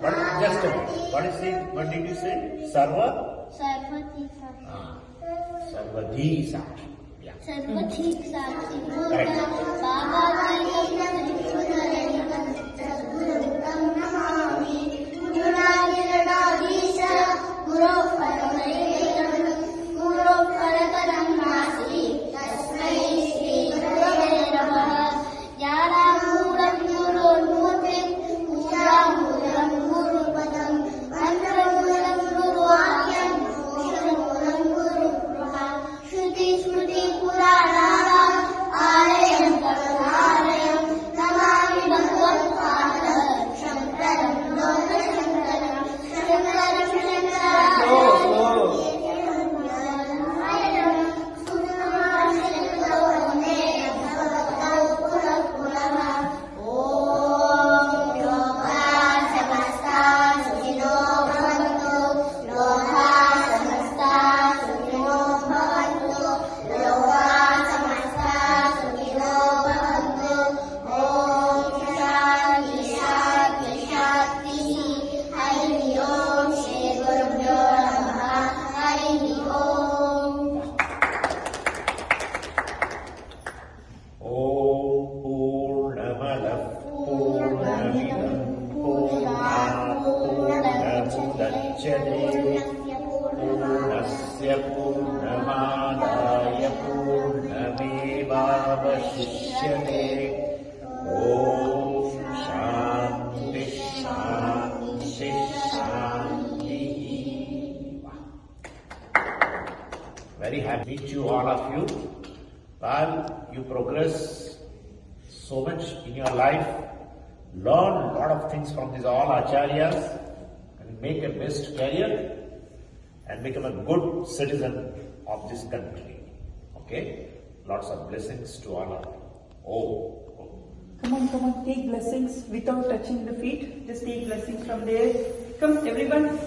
What, just a minute. What did you say? Sarva? Sarvathi Sakshi. Sarvadhi Sakshi. Yeah. Sarvathi Sakshi. Correct. पूर्णस्य पूर्णमादाय पूर्णमेवावशिष्यते ॐ शान्ति शान्ति शान्तिः. Very happy to meet you, all of you. While you progress so much in your life, learn a lot of things from these all acharyas, and make a best career and become a good citizen of this country. Okay? Lots of blessings to all of you. Oh. Come on, take blessings without touching the feet. Just take blessings from there. Come, everyone.